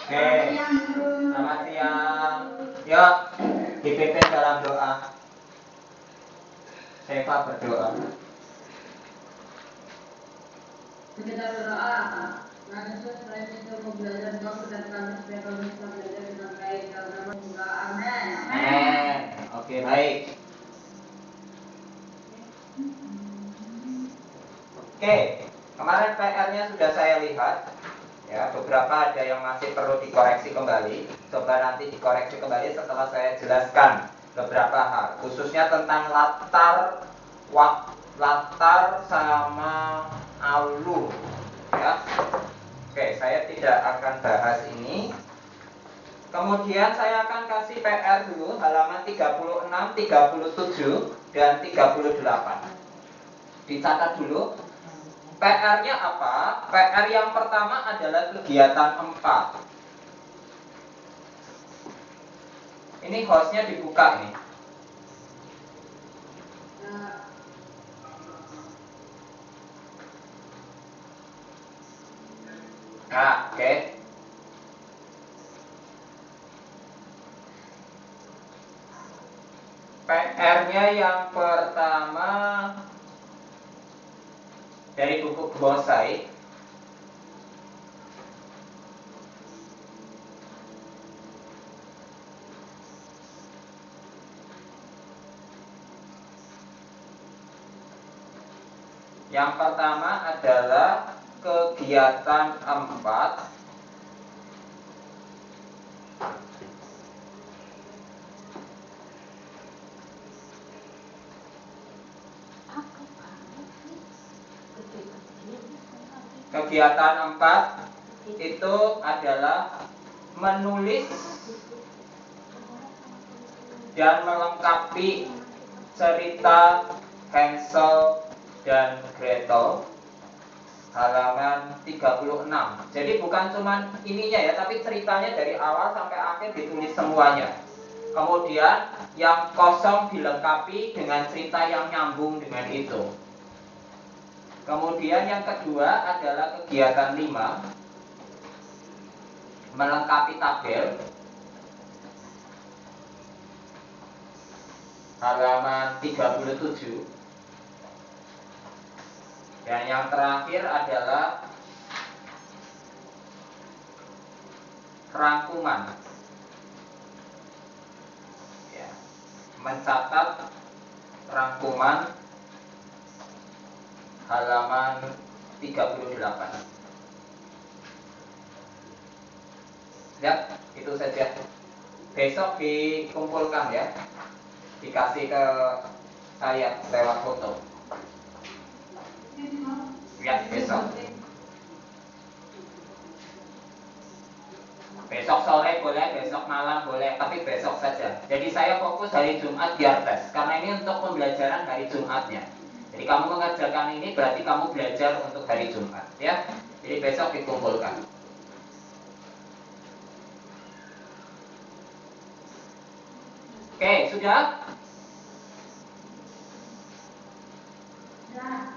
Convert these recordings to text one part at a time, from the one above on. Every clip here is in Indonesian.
Oke, selamat siang. Yuk, dipimpin dalam doa. Seva berdoa. Kita berdoa. Nah, Yesus selain itu mau belajar doa dan kami supaya kami bisa belajar dengan baik dalam nama Tuhan. Amin. Amin. Oke, baik. Oke, kemarin PR-nya sudah saya lihat. Ya, beberapa ada yang masih perlu dikoreksi kembali. Coba nanti dikoreksi kembali setelah saya jelaskan beberapa hal, khususnya tentang latar sama alur. Ya. Oke, saya tidak akan bahas ini. Kemudian saya akan kasih PR dulu halaman 36, 37, dan 38. Dicatat dulu. PR-nya apa? PR yang pertama adalah kegiatan 4. Ini hostnya dibuka nih. Nah, oke. PR-nya yang pertama dari buku bonsai. Yang pertama adalah kegiatan 4. Kegiatan 4 itu adalah menulis dan melengkapi cerita Hansel dan Gretel, halaman 36. Jadi bukan cuma ininya ya, tapi ceritanya dari awal sampai akhir ditulis semuanya. Kemudian yang kosong dilengkapi dengan cerita yang nyambung dengan itu. Kemudian yang kedua adalah kegiatan 5, melengkapi tabel, halaman 37. Dan yang terakhir adalah rangkuman, ya, mencatat rangkuman, halaman 38. Ya, itu saja. Besok dikumpulkan ya, dikasih ke saya lewat foto. Ya, besok. Besok sore boleh, besok malam boleh, tapi besok saja. Jadi saya fokus hari Jumat biar tes, karena ini untuk pembelajaran hari Jumatnya. Jadi kamu mengerjakan ini berarti kamu belajar untuk hari Jumat, ya. Jadi besok dikumpulkan. Oke, sudah?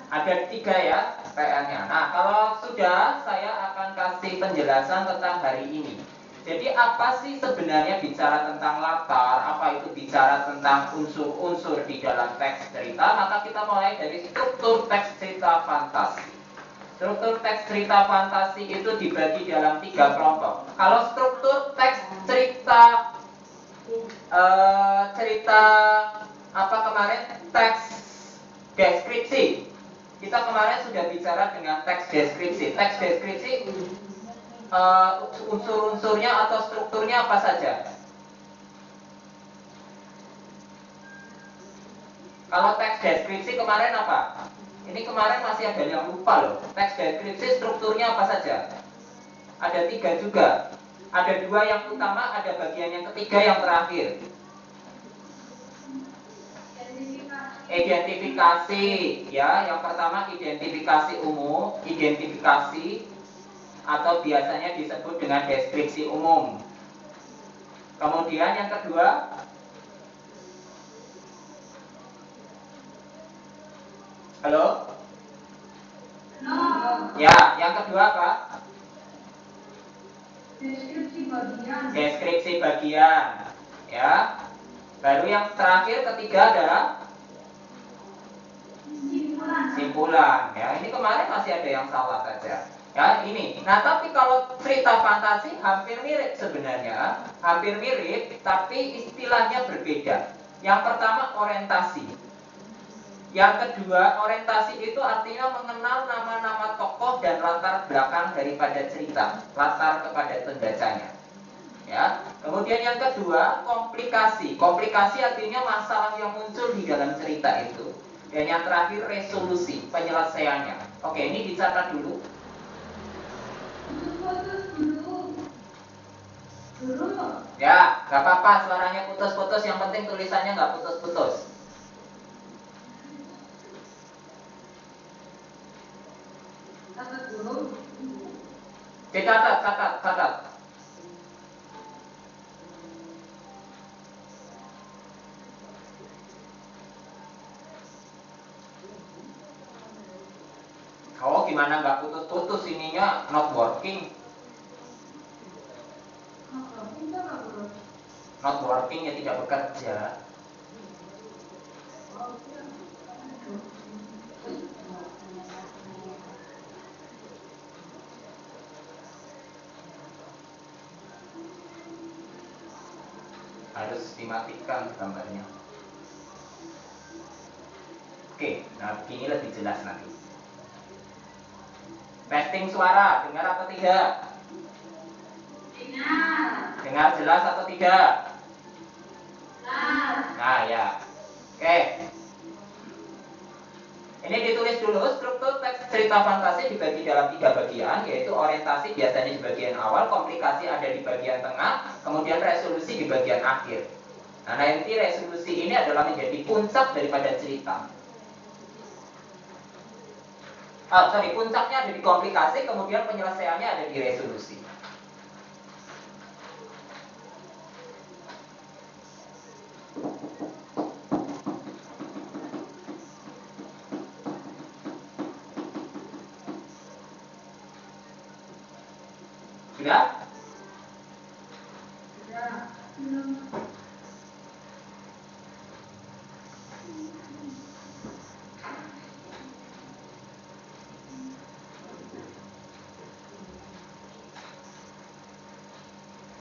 Ada 3 ya PR-nya. Nah, kalau sudah, saya akan kasih penjelasan tentang hari ini. Jadi apa sih sebenarnya bicara tentang latar, apa itu bicara tentang unsur-unsur di dalam teks cerita. Maka kita mulai dari struktur teks cerita fantasi. Struktur teks cerita fantasi itu dibagi dalam 3 kelompok. Kalau struktur teks cerita apa kemarin, teks deskripsi. Kita kemarin sudah bicara dengan teks deskripsi. Teks deskripsi unsur-unsurnya atau strukturnya apa saja? Kalau teks deskripsi kemarin apa? Ini kemarin masih ada yang lupa loh. Teks deskripsi strukturnya apa saja? Ada 3 juga. Ada 2 yang utama, ada bagian yang ketiga yang terakhir. Identifikasi, ya. Yang pertama identifikasi umum, identifikasi atau biasanya disebut dengan deskripsi umum. Kemudian yang kedua, halo? Ya, yang kedua apa? Deskripsi bagian. Deskripsi bagian. Ya. Baru yang terakhir ketiga adalah simpulan. Ya, ini kemarin masih ada yang salah saja. Ya, ini. Nah, tapi kalau cerita fantasi hampir mirip sebenarnya, hampir mirip, tapi istilahnya berbeda. Yang pertama orientasi. Yang kedua, orientasi itu artinya mengenal nama-nama tokoh dan latar belakang daripada cerita, latar kepada pembacanya. Ya. Kemudian yang kedua, komplikasi. Komplikasi artinya masalah yang muncul di dalam cerita itu. Dan yang terakhir, resolusi, penyelesaiannya. Oke, ini dicatat dulu. Ya, nggak apa-apa suaranya putus-putus, yang penting tulisannya nggak putus-putus. Catat. Oh, gimana nggak putus-putus, ininya not working. Not working ya tidak bekerja. Harus dimatikan gambarnya. Oke, nah begini lebih jelas nanti. Testing suara, dengar atau tidak? Dengar jelas atau tidak? Nah ya. Oke. Ini ditulis dulu, struktur teks cerita fantasi dibagi dalam 3 bagian, yaitu orientasi biasanya di bagian awal, komplikasi ada di bagian tengah, kemudian resolusi di bagian akhir. Nah, nanti resolusi ini adalah menjadi puncak daripada cerita. Puncaknya ada di komplikasi, kemudian penyelesaiannya ada di resolusi. Sudah?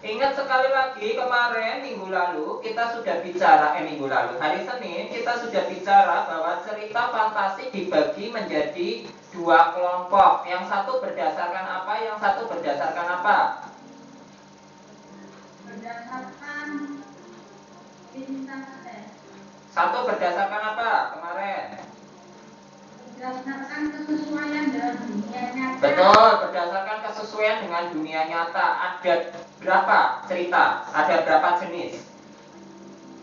Ingat sekali lagi kemarin minggu lalu kita sudah bicara hari Senin kita sudah bicara bahwa cerita fantasi dibagi menjadi 2 kelompok. Yang satu berdasarkan apa, yang satu berdasarkan apa? Berdasarkan intensitas. Satu berdasarkan apa kemarin? Berdasarkan kesesuaian dengan dunia nyata. Betul, berdasarkan kesesuaian dengan dunia nyata. Ada berapa cerita? Ada berapa jenis?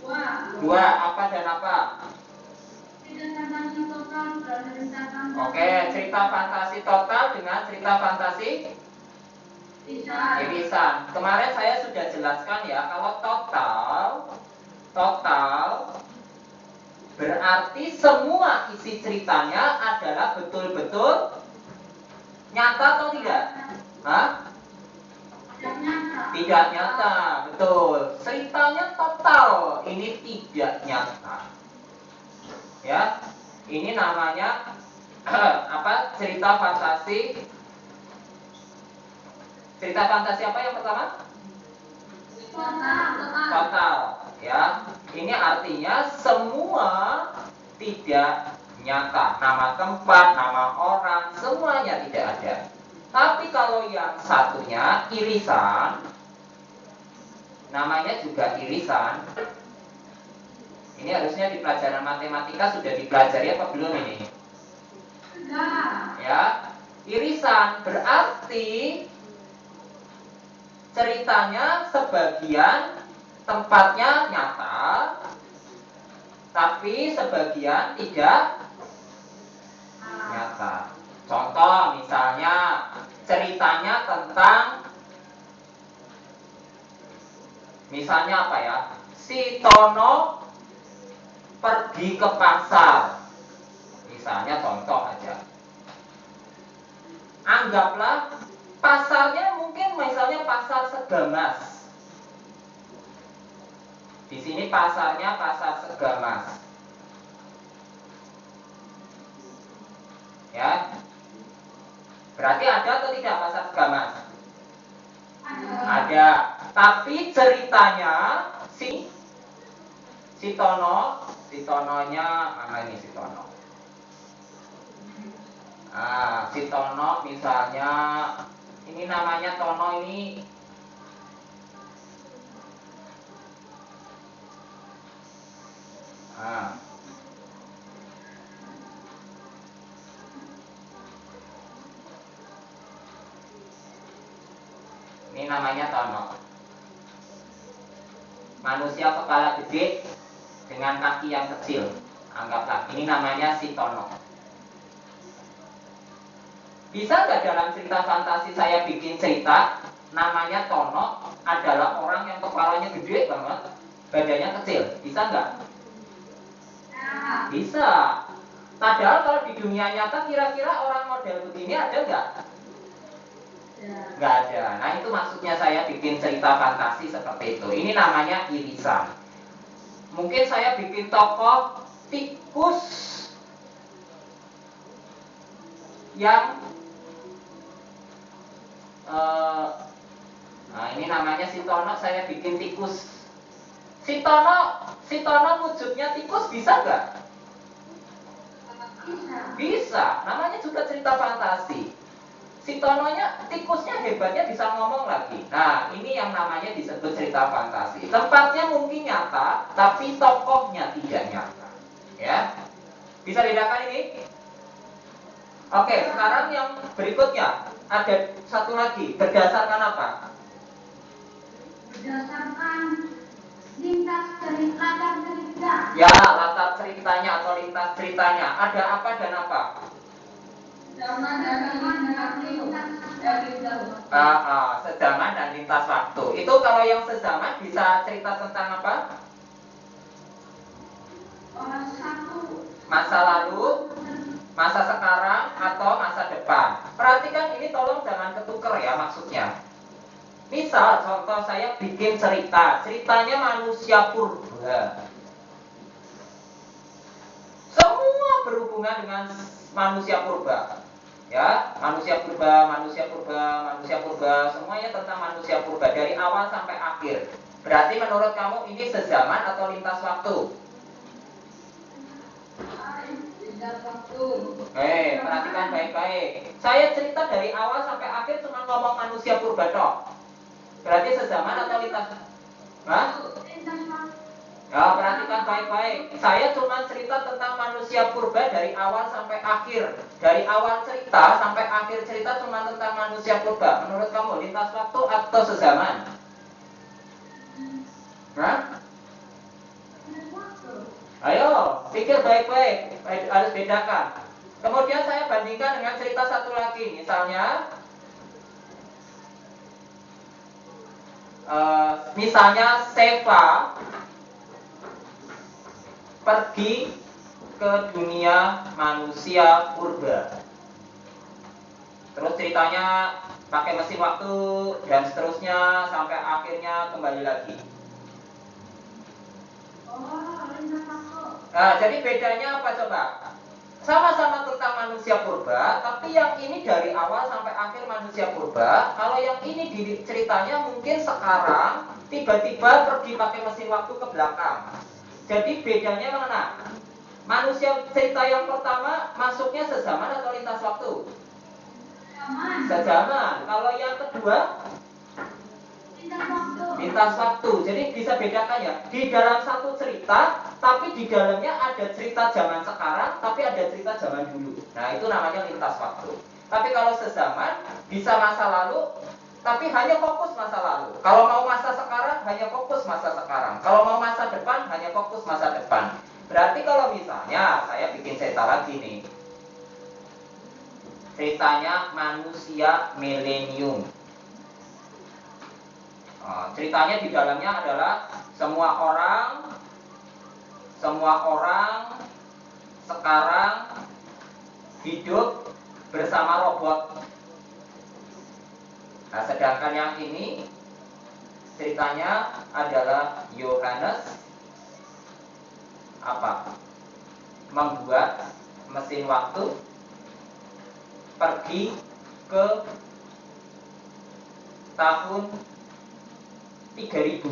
2. Apa dan apa? Cerita fantasi total dan cerita fantasi. Oke, cerita fantasi total dengan cerita fantasi irisan. Kemarin saya sudah jelaskan ya, kalau total berarti semua isi ceritanya adalah betul-betul nyata atau tidak? Hah? Tidak nyata, betul. Ceritanya total, ini tidak nyata. Ya, ini namanya cerita fantasi. Cerita fantasi apa yang pertama? Total. Ya, ini artinya semua tidak nyata. Nama tempat, nama orang, semuanya tidak ada. Tapi kalau yang satunya irisan, namanya juga irisan. Ini harusnya di pelajaran matematika sudah dipelajari apa belum ini? Ya, irisan berarti ceritanya sebagian tempatnya nyata, tapi sebagian tidak nyata. Contoh misalnya ceritanya tentang misalnya apa ya? Si Tono pergi ke pasar. Misalnya contoh aja. Anggaplah pasarnya mungkin misalnya pasar Segamas. Di sini pasarnya pasar Segamas. Ya. Berarti ada atau tidak pasar Segamas? Ada. Tapi ceritanya si Tononya mana ini si Tono? Si Tono misalnya ini namanya Tono ini ini namanya Tono. Manusia kepala gede dengan kaki yang kecil. Anggaplah ini namanya si Tono. Bisa nggak dalam cerita fantasi saya bikin cerita namanya Tono adalah orang yang kepalanya gede banget, badannya kecil? Bisa nggak? Bisa. Padahal kalau di dunia nyata kira-kira orang model begini ada nggak? Nggak ada. Nah itu maksudnya saya bikin cerita fantasi seperti itu. Ini namanya irisan. Mungkin saya bikin tokoh tikus yang nah ini namanya si Tono, saya bikin tikus. Si Tono wujudnya tikus bisa nggak? Bisa. Namanya juga cerita fantasi. Si Tononya, tikusnya hebatnya bisa ngomong lagi. Nah, ini yang namanya disebut cerita fantasi. Tempatnya mungkin nyata, tapi tokohnya tidak nyata. Ya, bisa bedakan ini? Oke, sekarang yang berikutnya ada satu lagi. Berdasarkan apa? Berdasarkan lintas latar cerita. Ya, latar ceritanya atau lintas ceritanya. Ada apa dan apa? Zaman dan lintas sezaman dan lintas waktu. Itu kalau yang sezaman bisa cerita tentang apa? Masa lalu, masa sekarang, atau masa depan. Perhatikan ini, tolong jangan ketuker ya maksudnya. Misal contoh saya bikin cerita, ceritanya manusia purba. Semua berhubungan dengan manusia purba. Ya, manusia purba, semuanya tentang manusia purba dari awal sampai akhir. Berarti menurut kamu ini sezaman atau lintas waktu? lintas waktu. Perhatikan baik-baik. Saya cerita dari awal sampai akhir cuma ngomong manusia purba toh. Berarti sezaman atau lintas? Lintas waktu. Ya, perhatikan baik-baik. Saya cuma cerita tentang manusia purba dari awal sampai akhir. Dari awal cerita sampai akhir cerita cuma tentang manusia purba. Menurut kamu lintas waktu atau sezaman? Ayo, pikir baik-baik. Harus bedakan. Kemudian saya bandingkan dengan cerita satu lagi. Misalnya Seva pergi ke dunia manusia purba. Terus ceritanya pakai mesin waktu dan seterusnya sampai akhirnya kembali lagi. Nah, jadi bedanya apa coba? Sama-sama tentang manusia purba, tapi yang ini dari awal sampai akhir manusia purba. Kalau yang ini ceritanya mungkin sekarang tiba-tiba pergi pakai mesin waktu ke belakang. Jadi bedanya mana? Manusia cerita yang pertama masuknya sezaman atau lintas waktu? Sezaman. Kalau yang kedua? Lintas waktu. Jadi bisa bedakan ya. Di dalam satu cerita, tapi di dalamnya ada cerita zaman sekarang, tapi ada cerita zaman dulu. Nah itu namanya lintas waktu. Tapi kalau sezaman bisa masa lalu, tapi hanya fokus masa lalu. Kalau mau masa sekarang, hanya fokus masa sekarang. Kalau mau masa depan, hanya fokus masa depan. Berarti kalau misalnya saya bikin cerita lagi nih, ceritanya manusia milenium. Ceritanya di dalamnya adalah semua orang sekarang hidup bersama robot. Nah, sedangkan yang ini ceritanya adalah Yohanes membuat mesin waktu pergi ke tahun 3000.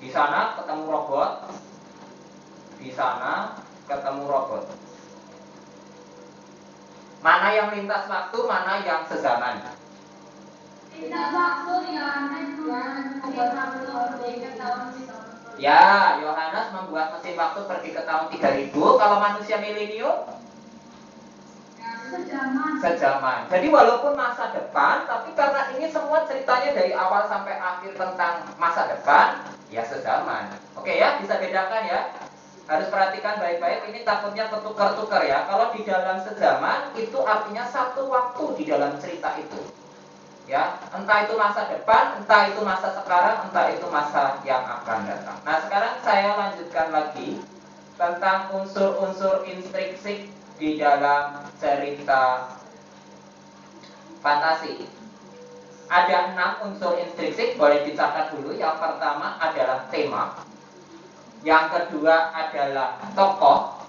Di sana ketemu robot. Mana yang lintas waktu, mana yang sezaman? Lintas waktu Ya, Yohanes membuat mesin waktu pergi ke tahun 3000. Kalau manusia milenium sejaman. Jadi walaupun masa depan, tapi karena ini semua ceritanya dari awal sampai akhir tentang masa depan, ya sejaman. Oke ya, bisa bedakan ya. Harus perhatikan baik-baik, ini takutnya ketukar-tukar ya. Kalau di dalam sejaman, itu artinya satu waktu di dalam cerita itu. Ya, entah itu masa depan, entah itu masa sekarang, entah itu masa yang akan datang. Nah, sekarang saya lanjutkan lagi tentang unsur-unsur intrinsik di dalam cerita fantasi. Ada 6 unsur intrinsik, boleh dicatat dulu. Yang pertama adalah tema. Yang kedua adalah tokoh.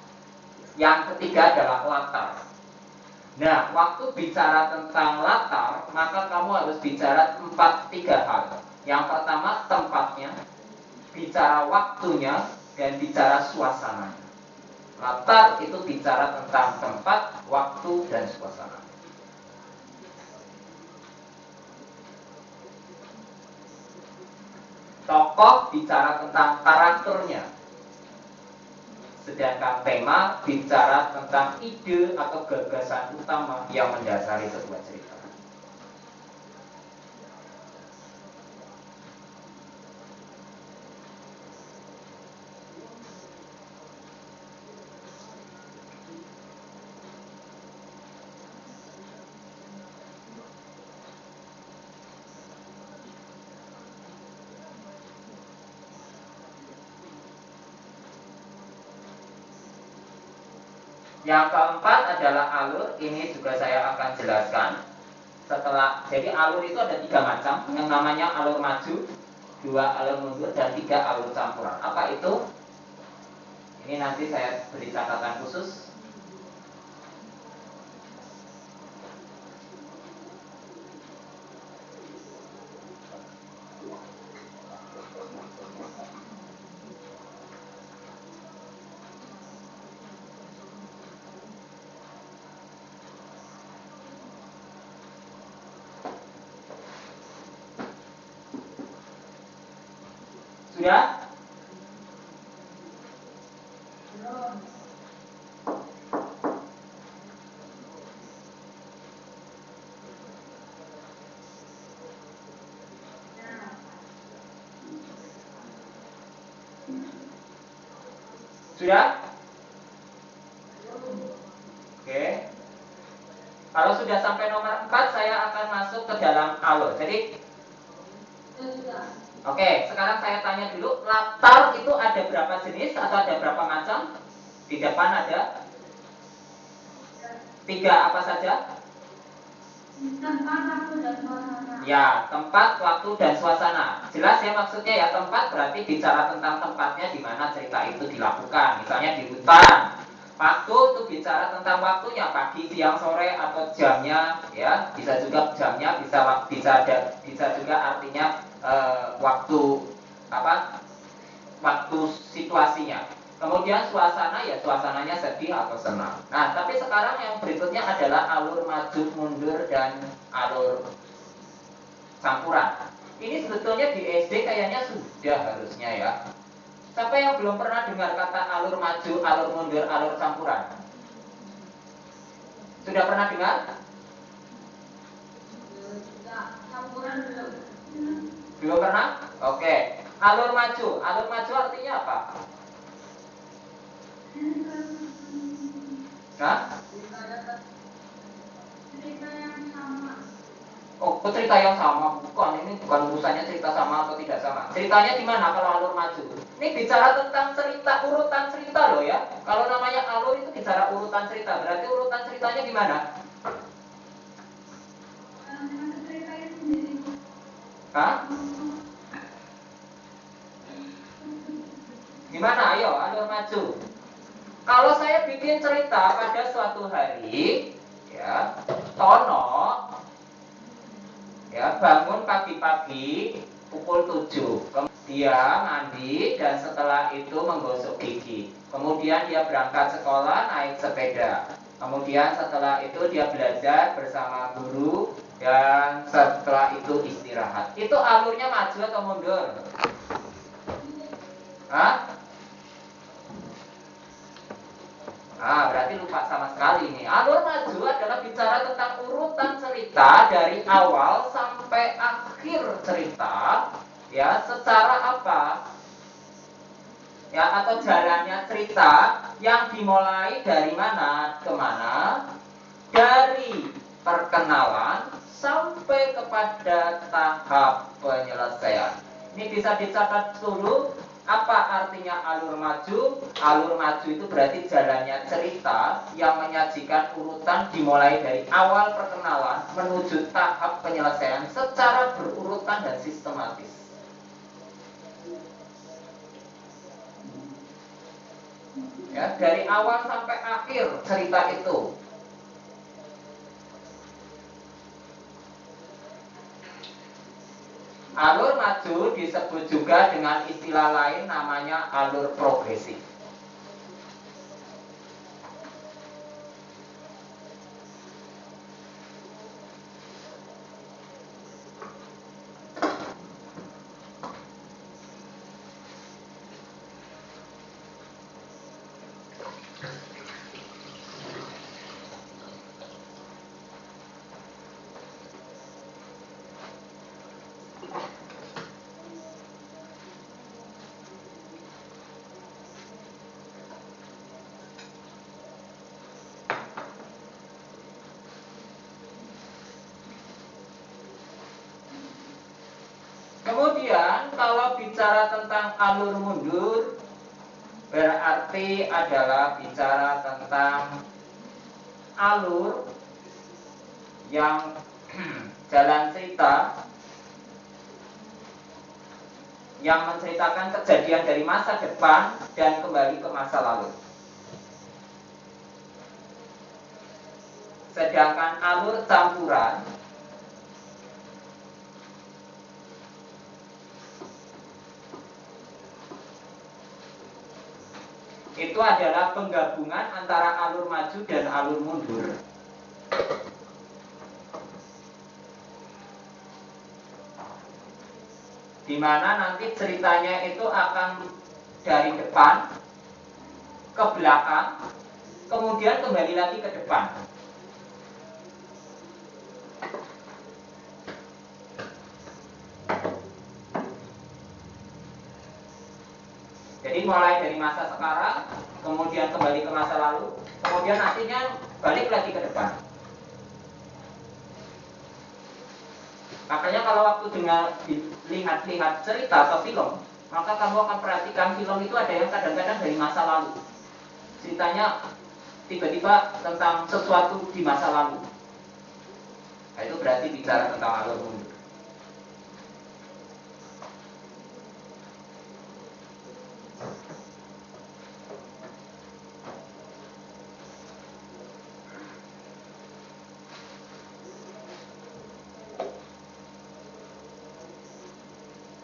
Yang ketiga adalah latar. Nah, waktu bicara tentang latar, maka kamu harus bicara 3 hal. Yang pertama tempatnya, bicara waktunya, dan bicara suasananya. Latar itu bicara tentang tempat, waktu, dan suasana. Tokoh bicara tentang karakternya. Sedangkan tema bicara tentang ide atau gagasan utama yang mendasari sebuah cerita. Yang keempat adalah alur. Ini juga saya akan jelaskan. Jadi alur itu ada 3 macam. Yang namanya alur maju, 2 alur mundur, dan 3 alur campuran. Apa itu? Ini nanti saya beri catatan khusus. Sudah? Sudah? Oke. Kalau sudah sampai nomor 4, saya akan masuk ke dalam alur. Jadi oke, sekarang saya tanya dulu, latar itu ada berapa jenis atau ada berapa macam? Di depan ada 3, apa saja? Tempat, waktu, dan suasana. Ya, tempat, waktu, dan suasana. Jelas ya maksudnya ya, tempat berarti bicara tentang tempatnya di mana cerita itu dilakukan. Misalnya di hutan. Waktu itu bicara tentang waktunya, pagi, siang, sore, atau jamnya, ya. Bisa juga jamnya, bisa juga artinya waktu waktu situasinya. Kemudian suasana, ya suasananya sedih atau senang. Nah, tapi sekarang yang berikutnya adalah alur maju, mundur, dan alur campuran. Ini sebetulnya di SD kayaknya sudah harusnya ya. Siapa yang belum pernah dengar kata alur maju, alur mundur, alur campuran? Sudah pernah dengar? Campuran belum. Belum pernah? Oke. Alur maju artinya apa? Hah? Cerita yang sama. Oh, cerita yang sama. Bukan, ini bukan urusannya cerita sama atau tidak sama. Ceritanya di mana kalau alur maju? Ini bicara tentang cerita, urutan cerita loh ya. Kalau namanya alur itu bicara urutan cerita. Berarti urutan ceritanya di mana? Hah? Gimana? Ayo, alur maju. Kalau saya bikin cerita pada suatu hari, ya, Tono, ya, bangun pagi-pagi pukul 7. Dia mandi dan setelah itu menggosok gigi. Kemudian dia berangkat sekolah naik sepeda. Kemudian setelah itu dia belajar bersama guru dan setelah itu istirahat. Itu alurnya maju atau mundur? Hah? Berarti lupa sama sekali nih. Alur maju adalah bicara tentang urutan cerita dari awal sampai akhir cerita, ya, secara apa? Ya, atau jalannya cerita yang dimulai dari mana ke mana, dari perkenalan sampai kepada tahap penyelesaian. Ini bisa dicatat dulu. Apa artinya alur maju? Alur maju itu berarti jalannya cerita yang menyajikan urutan dimulai dari awal perkenalan menuju tahap penyelesaian secara berurutan dan sistematis. Ya, dari awal sampai akhir cerita itu. Alur maju disebut juga dengan istilah lain namanya alur progresif. Kemudian kalau bicara tentang alur mundur, berarti adalah bicara tentang alur yang jalan cerita yang menceritakan kejadian dari masa depan dan kembali ke masa lalu. Sedangkan alur campuran itu adalah penggabungan antara alur maju dan alur mundur. Di mana nanti ceritanya itu akan dari depan ke belakang, kemudian kembali lagi ke depan. Jadi mulai dari masa sekarang, kemudian kembali ke masa lalu, kemudian nantinya balik lagi ke depan. Makanya kalau waktu dengar lihat cerita atau film, maka kamu akan perhatikan film itu ada yang kadang-kadang dari masa lalu. Ceritanya tiba-tiba tentang sesuatu di masa lalu. Nah, itu berarti bicara tentang alur mundur.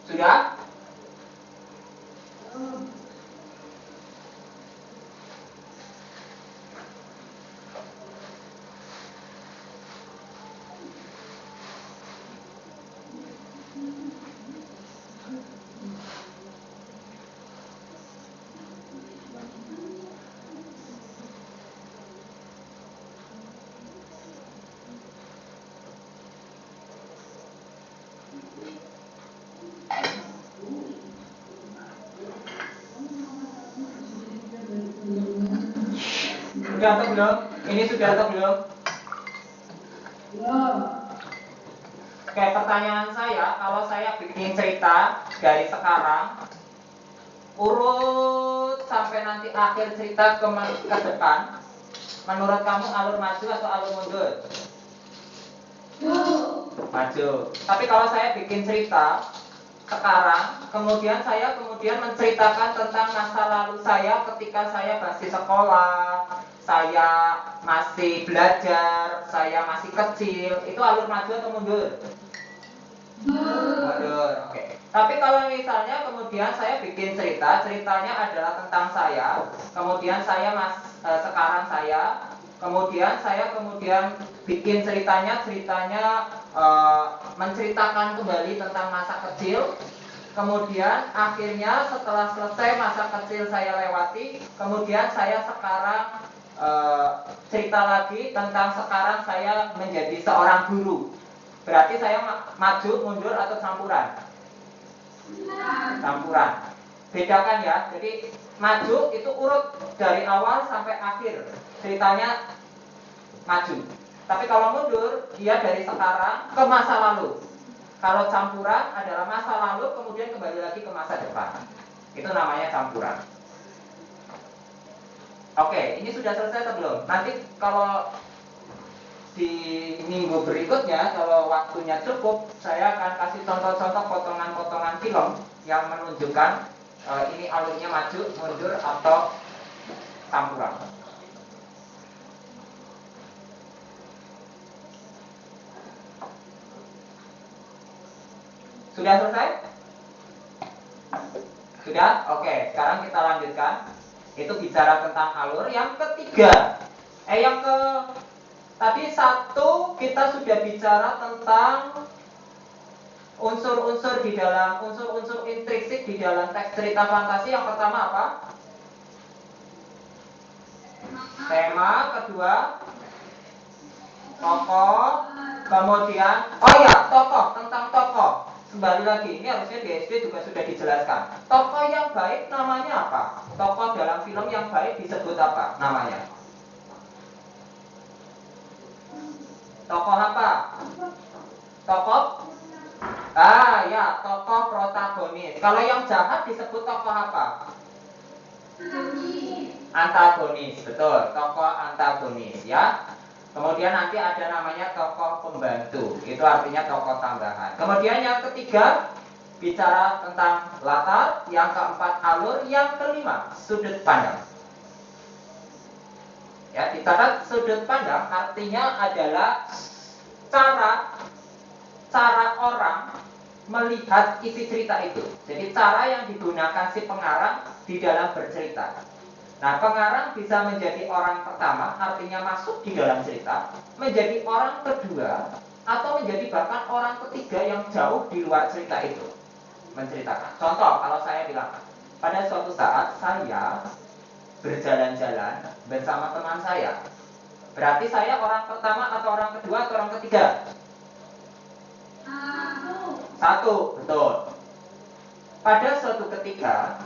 Sudah? Sudah atau belum? Ini sudah atau belum? Belum. Oke, pertanyaan saya, kalau saya bikin cerita dari sekarang, urut sampai nanti akhir cerita ke depan, menurut kamu alur maju atau alur mundur? Maju. Tapi kalau saya bikin cerita sekarang, kemudian saya menceritakan tentang masa lalu saya ketika saya masih sekolah, saya masih belajar, saya masih kecil, itu alur maju atau mundur? Mundur. Oke. Tapi kalau misalnya kemudian saya bikin ceritanya adalah tentang saya, kemudian sekarang saya, kemudian saya bikin ceritanya menceritakan kembali tentang masa kecil. Kemudian akhirnya setelah selesai masa kecil saya lewati, kemudian saya sekarang cerita lagi tentang sekarang saya menjadi seorang guru. Berarti saya maju, mundur atau campuran? Campuran. Bedakan ya. Jadi maju itu urut dari awal sampai akhir. Ceritanya maju. Tapi kalau mundur, dia dari sekarang ke masa lalu. Kalau campuran adalah masa lalu kemudian kembali lagi ke masa depan. Itu namanya campuran. Oke, ini sudah selesai atau belum? Nanti kalau di minggu berikutnya, kalau waktunya cukup, saya akan kasih contoh-contoh potongan-potongan film yang menunjukkan ini alurnya maju, mundur, atau campuran. Sudah selesai? Sudah? Oke, sekarang kita lanjutkan. Itu bicara tentang alur. Yang ketiga, tadi satu kita sudah bicara tentang unsur-unsur intrinsik di dalam teks cerita fantasi. Yang pertama apa? Tema. Kedua, tokoh. Kemudian, tentang tokoh. Kembali lagi, ini harusnya di SD juga sudah dijelaskan. Tokoh yang baik namanya apa? Tokoh dalam film yang baik disebut apa namanya? Tokoh apa? Tokoh? Tokoh protagonis. Kalau yang jahat disebut tokoh apa? Antagonis, betul. Tokoh antagonis ya. Kemudian nanti ada namanya tokoh pembantu. Itu artinya tokoh tambahan. Kemudian yang ketiga bicara tentang latar. Yang keempat alur. Yang kelima sudut pandang. Ya, dicatat sudut pandang artinya adalah cara orang melihat isi cerita itu. Jadi cara yang digunakan si pengarang di dalam bercerita. Nah, pengarang bisa menjadi orang pertama, artinya masuk di dalam cerita, menjadi orang kedua, atau menjadi bahkan orang ketiga yang jauh di luar cerita itu menceritakan. Contoh, kalau saya bilang, pada suatu saat saya berjalan-jalan bersama teman saya. Berarti saya orang pertama atau orang kedua atau orang ketiga? Satu, betul. Pada suatu ketika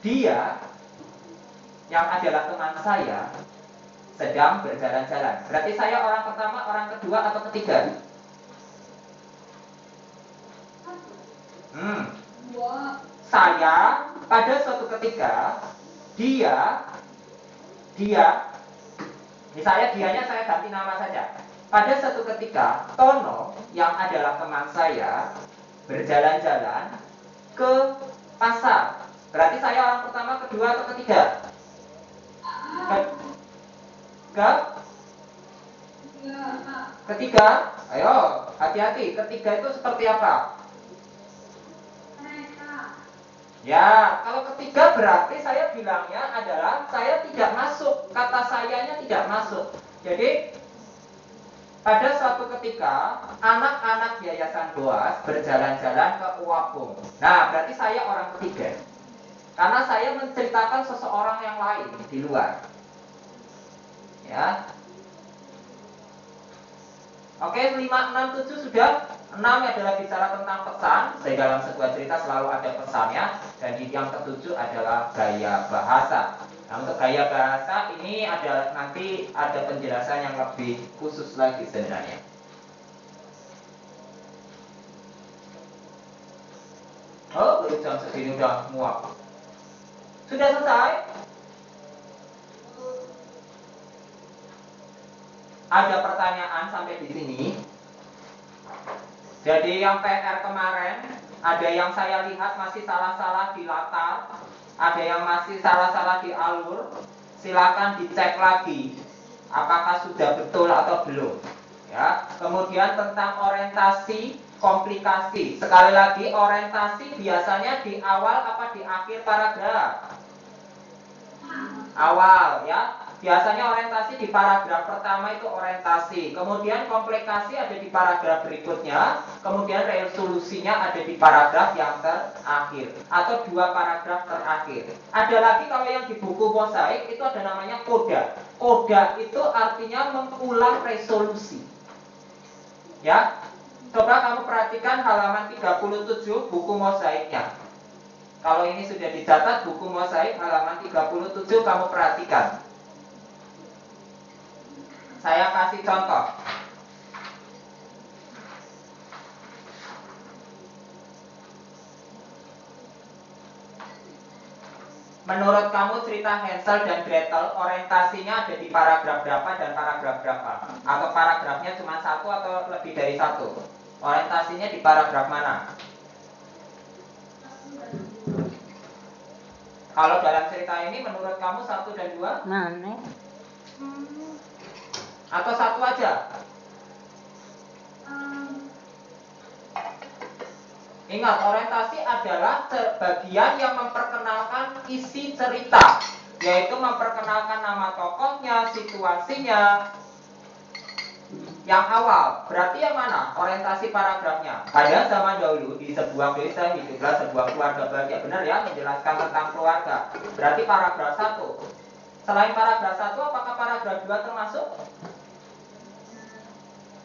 dia yang adalah teman saya sedang berjalan-jalan. Berarti saya orang pertama, orang kedua atau ketiga? Saya pada suatu ketika dia misalnya dianya saya ganti nama saja. Pada suatu ketika Tono yang adalah teman saya berjalan-jalan ke pasar. Berarti saya orang pertama, kedua atau ketiga? Ketiga. Ayo, hati-hati. Ketiga itu seperti apa? Ya, kalau ketiga berarti saya bilangnya adalah saya tidak masuk. Kata sayanya tidak masuk. Jadi pada suatu ketika anak-anak Yayasan Boas berjalan-jalan ke Uapung. Nah, berarti saya orang ketiga. Karena saya menceritakan seseorang yang lain di luar. Ya. Oke, 5, 6, 7 sudah. 6 adalah bicara tentang pesan. Di dalam sebuah cerita selalu ada pesannya. Dan yang ketujuh adalah gaya bahasa. Nah, untuk gaya bahasa ini nanti ada penjelasan yang lebih khusus lagi sebenarnya. Oh, baru jam segini udah muak. Sudah selesai? Ada pertanyaan sampai di sini? Jadi yang PR kemarin, ada yang saya lihat masih salah-salah di latar, ada yang masih salah-salah di alur. Silakan dicek lagi apakah sudah betul atau belum. Ya. Kemudian tentang orientasi, komplikasi. Sekali lagi, orientasi biasanya di awal apa di akhir paragraf? Awal, ya. Biasanya orientasi di paragraf pertama itu orientasi. Kemudian komplikasi ada di paragraf berikutnya. Kemudian resolusinya ada di paragraf yang terakhir, atau 2 paragraf terakhir. Ada lagi kalau yang di buku mosaik itu ada namanya koda. Koda itu artinya mengulang resolusi. Ya. Coba kamu perhatikan halaman 37 buku mosaiknya. Kalau ini sudah dicatat buku mosaik halaman 37, kamu perhatikan. Saya kasih contoh. Menurut kamu cerita Hansel dan Gretel orientasinya ada di paragraf berapa dan paragraf berapa? Atau paragrafnya cuma 1 atau lebih dari 1? Orientasinya di paragraf mana? Kalau dalam cerita ini menurut kamu 1 dan 2? Mana? Atau 1 aja? Ingat, orientasi adalah bagian yang memperkenalkan isi cerita, yaitu memperkenalkan nama tokohnya, situasinya. Yang awal, berarti yang mana? Orientasi paragrafnya. Pada zaman dahulu di sebuah desa hiduplah sebuah keluarga bahagia. Benar ya, menjelaskan tentang keluarga. Berarti paragraf 1. Selain paragraf 1, apakah paragraf 2 termasuk?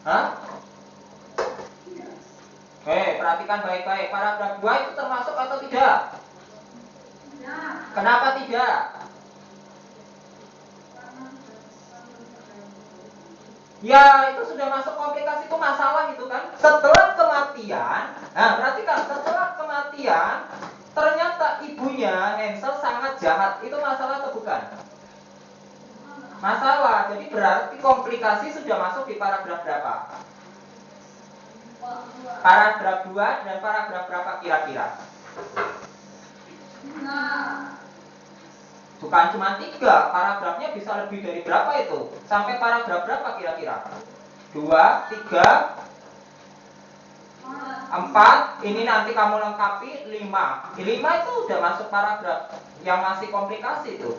Hah? Oke, perhatikan baik-baik. Paragraf 2 itu termasuk atau tidak? Kenapa tidak? Ya, itu sudah masuk komplikasi, itu masalah itu kan. Setelah kematian, nah berarti kan setelah kematian ternyata ibunya Hansel sangat jahat. Itu masalah atau bukan? Masalah. Jadi berarti komplikasi sudah masuk di paragraf berapa? Paragraf 2 dan paragraf berapa kira-kira? Bukan cuma 3, paragrafnya bisa lebih dari berapa itu? Sampai paragraf berapa kira-kira? 2, 3, 4, ini nanti kamu lengkapi 5. 5 itu udah masuk paragraf yang masih komplikasi itu.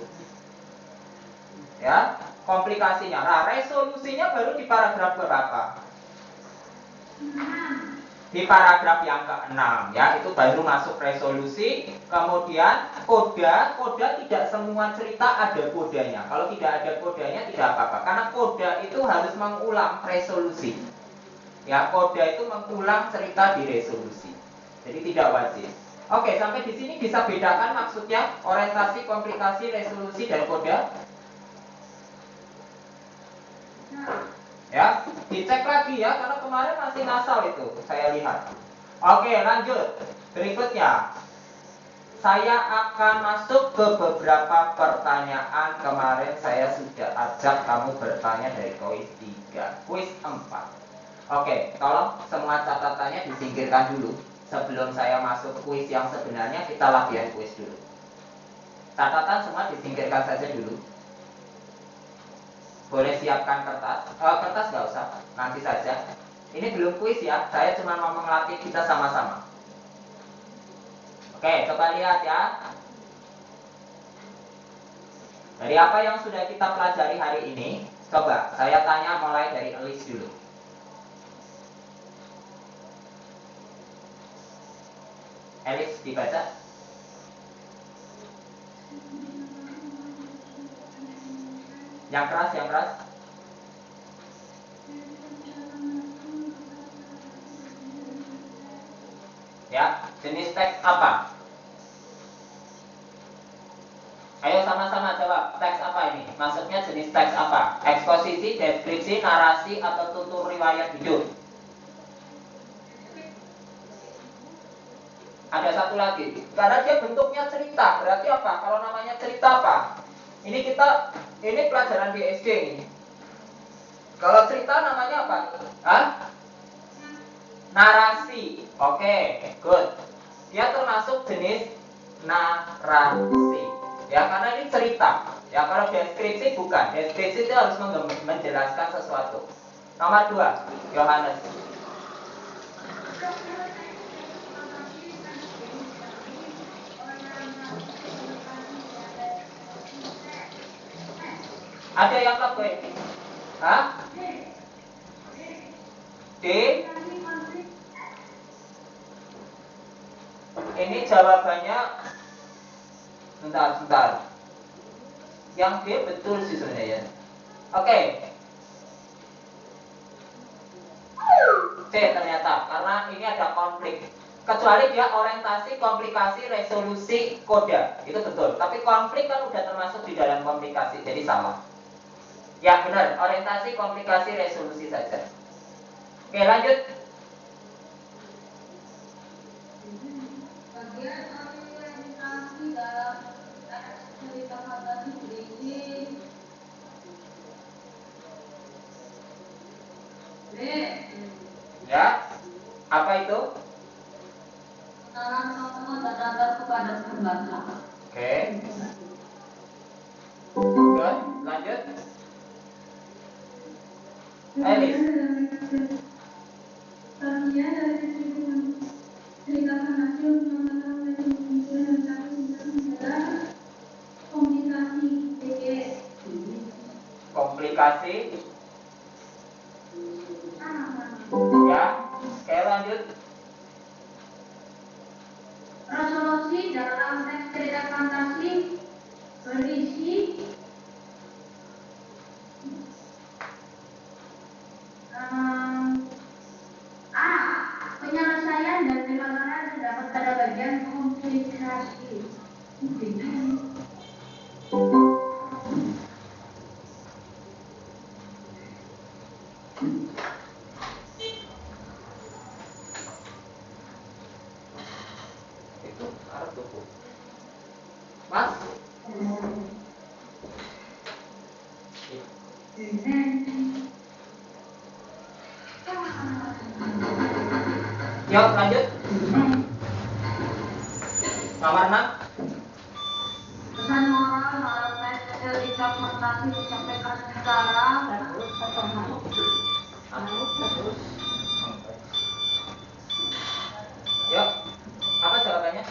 Ya, komplikasinya. Nah, resolusinya baru di paragraf berapa? Di paragraf yang ke-6 ya, itu baru masuk resolusi. Kemudian koda tidak semua cerita ada kodanya. Kalau tidak ada kodanya tidak apa-apa, karena koda itu harus mengulang resolusi. Ya, koda itu mengulang cerita di resolusi. Jadi tidak wajib. Oke, sampai di sini bisa bedakan maksudnya orientasi, komplikasi, resolusi dan koda? Ya, dicek lagi ya, karena kemarin masih ngasal itu, saya lihat. Oke, lanjut. Berikutnya, saya akan masuk ke beberapa pertanyaan. Kemarin saya sudah ajak kamu bertanya dari kuis 3, kuis 4. Oke, tolong semua catatannya disingkirkan dulu. Sebelum saya masuk kuis yang sebenarnya, kita latihan kuis dulu. Catatan semua disingkirkan saja dulu. Boleh siapkan kertas. Kertas nggak usah, nanti saja. Ini belum kuis ya, saya cuma mau melatih kita sama-sama. Oke, coba lihat ya. Dari apa yang sudah kita pelajari hari ini, coba saya tanya mulai dari Elis dulu. Elis dibaca. Yang keras, yang keras. Ya, jenis teks apa? Ayo sama-sama jawab, teks apa ini? Maksudnya jenis teks apa? Eksposisi, deskripsi, narasi, atau tutur riwayat hidup? Ada satu lagi, karena dia bentuknya cerita. Berarti apa? Kalau namanya cerita apa? Ini pelajaran di SD ini. Kalau cerita namanya apa? Hah? Narasi. Oke, good. Dia termasuk jenis narasi. Ya, karena ini cerita. Ya, kalau deskripsi bukan. Deskripsi itu harus menjelaskan sesuatu. Nomor 2, Yohanes. Ada yang lebih? Hah? D? Ini jawabannya. Bentar. Yang D betul sih sebenarnya ya. Oke. C ternyata, karena ini ada konflik. Kecuali dia orientasi, komplikasi, resolusi, koda. Itu betul. Tapi konflik kan udah termasuk di dalam komplikasi, jadi salah. Ya benar, orientasi, komplikasi, resolusi saja. Oke, lanjut. Bagian orientasi dalam cerita fantasi berisi B. Ya, apa itu? Kenalan tokoh dan latar kepada pembaca. Oke. Good, lanjut. Elis. Bagian dari cerita fantasi untuk mengetahui adalah komunikasi BG. Komplikasi. Ya, oke lanjut. Resolusi dalam teks cerita fantasi berisi A. Penyelesaian dan permasalahan terdapat pada bagian komplikasi. Itu Arab tuh. Mas? Yuk lanjut. Nomor 6. Pesan moral dalam teks cerita fantasi disampaikan secara Yuk, apa jawabannya?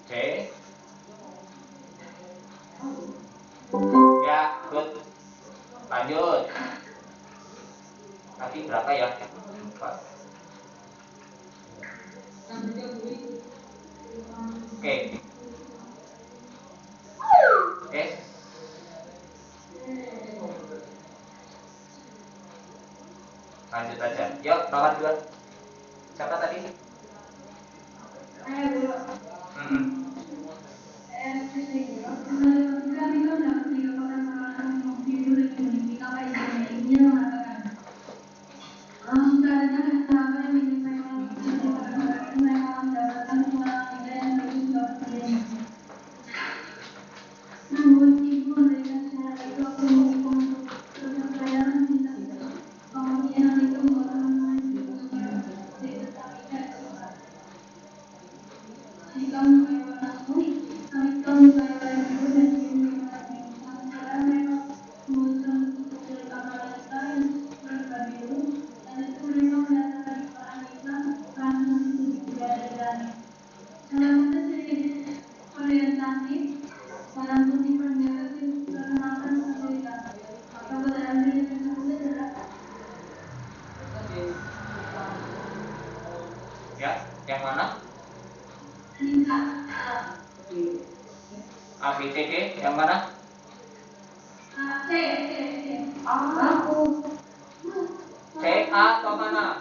C. Ya, good. Lanjut. Tadi berapa ya? 4. Oke. S. Lanjut aja. Yuk, nomor 2. Siapa tadi? Ya, yang mana? A, B, C, D, yang mana? C, A atau mana?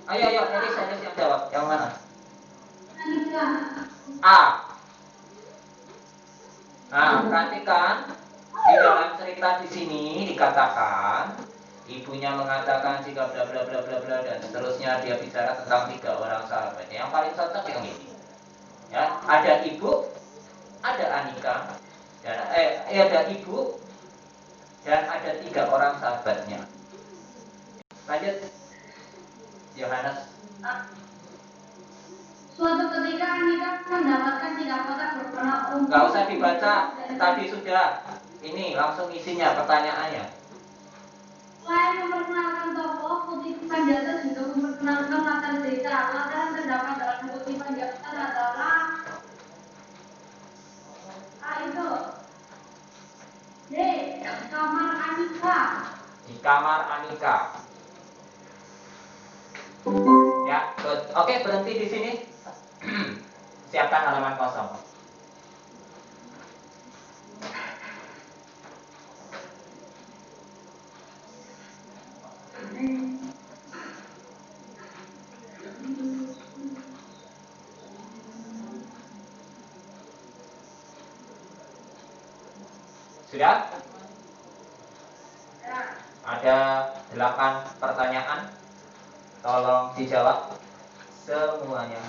Ayo, Elis yang jawab. Yang mana? A. Nah, perhatikan di dalam cerita di sini dikatakan ibunya mengatakan jika bla bla bla bla bla dan seterusnya, dia bicara tentang 3 orang sahabat. Yang paling cocok yang ini. Ya, ada ibu, ada Anika, dan ada ibu dan ada 3 orang sahabatnya. Lanjut, Yohanes. Suatu ketika Anika mendapatkan 3 kotak berwarna ungu. Gak usah dibaca, tadi sudah. Ini langsung isinya pertanyaannya. Selain memperkenalkan tokoh, kutipan di atas juga memperkenalkan latar cerita. Latar yang terdapat dalam kutipan di atas adalah A itu D. Kamar Anika. Di kamar Anika. Ya, good. Oke, berhenti di sini. Siapkan halaman kosong. Sudah? Ada 8 pertanyaan. Tolong dijawab semuanya.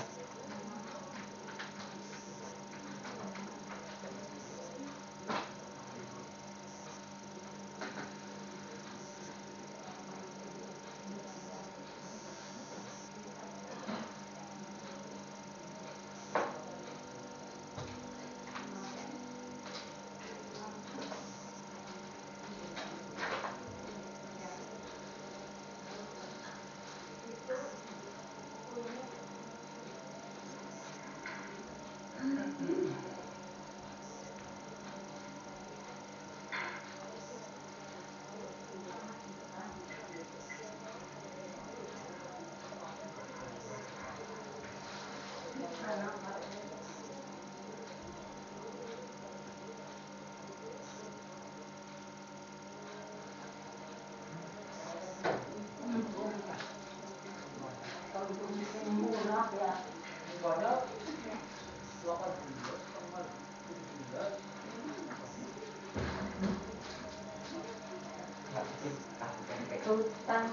Hutan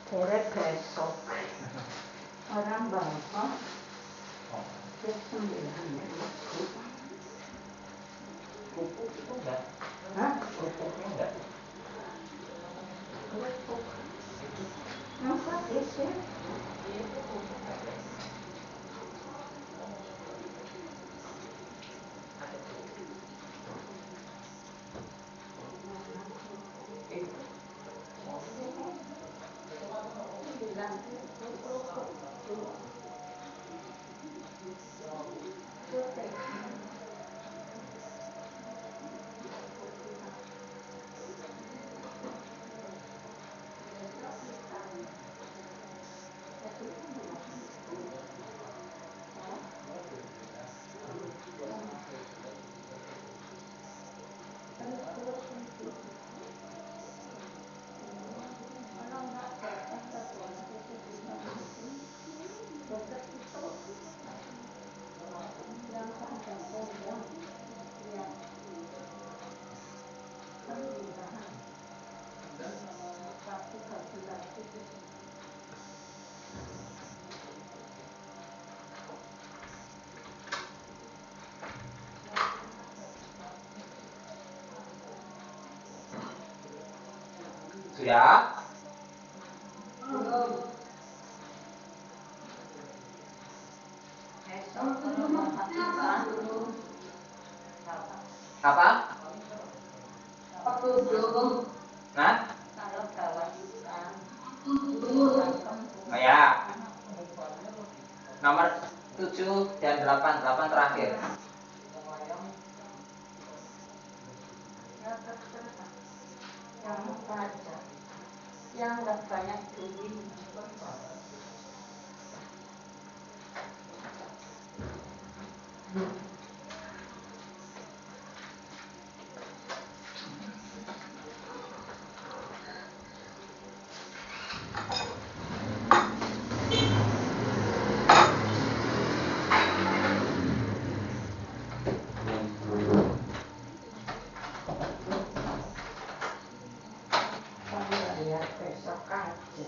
derek besok orang bapak ke 9 Pupuk itu enggak? Hah? Pupuknya enggak? Kerupuk masa isi Sudah? Apa? Nah? Oh ya. Nomor 7 dan 8 terakhir. yang nggak banyak duit. aja.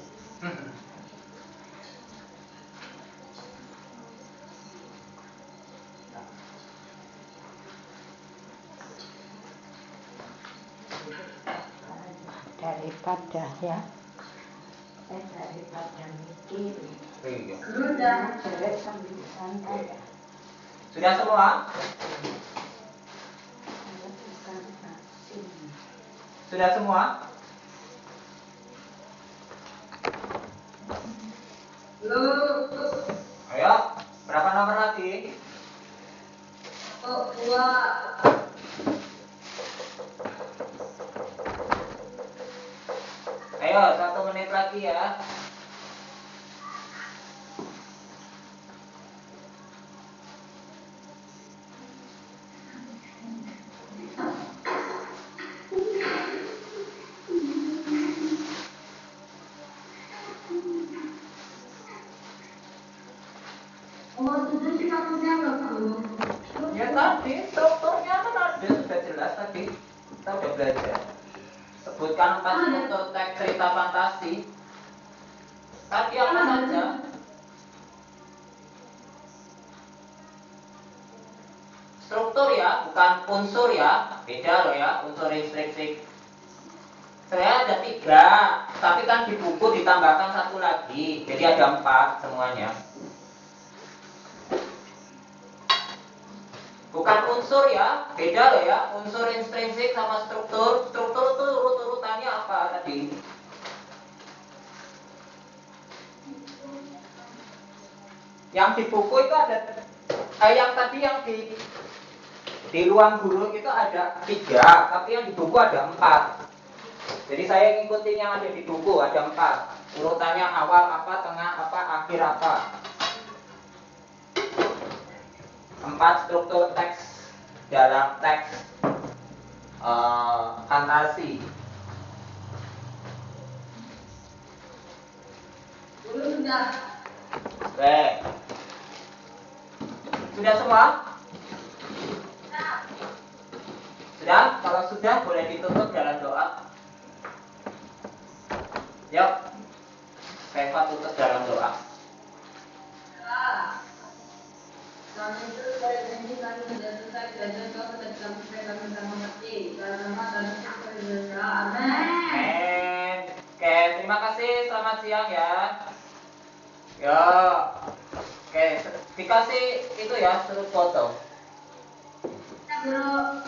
Daripada ya, daripada mikir. Iya. Sudah. Jelek sambil santai. Sudah semua? Bukan asin. Sudah semua? Belum. Ayo, berapa nomor lagi? Oh, 2. Ayo, 1 menit lagi ya. Nomor 7 sih maksudnya belum. Ya tadi, strukturnya kan ada, sudah jelas tadi. Kita udah belajar. Sebutkan 4 struktur teks cerita fantasi. Tadi apa saja? Struktur ya, bukan unsur ya. Beda loh ya, unsur instruksi. Saya ada 3, tapi kan di buku ditambahkan 1 lagi. Jadi ada 4 semuanya. Bukan unsur ya, beda loh ya. Unsur intrinsik sama struktur. Struktur itu urut-urutannya apa tadi? Yang di buku itu ada, yang tadi yang di ruang guru itu ada 3, tapi yang di buku ada 4. Jadi saya ngikutin yang ada di buku, ada 4. Urutannya awal apa, tengah apa, akhir apa. 4 struktur teks dalam teks fantasi. Sudah. Baik. Sudah semua? Sudah? Kalau sudah boleh ditutup dalam doa. Yuk. Saya tutup dalam doa. Kami itu dari ini kami sudah selesai belajar kau dan kami supaya kami bisa mengerti. Dalam nama dan Amin. Amin. Oke, terima kasih. Selamat siang ya. Yo. Oke, dikasih itu ya, suruh foto. Ya, Bro.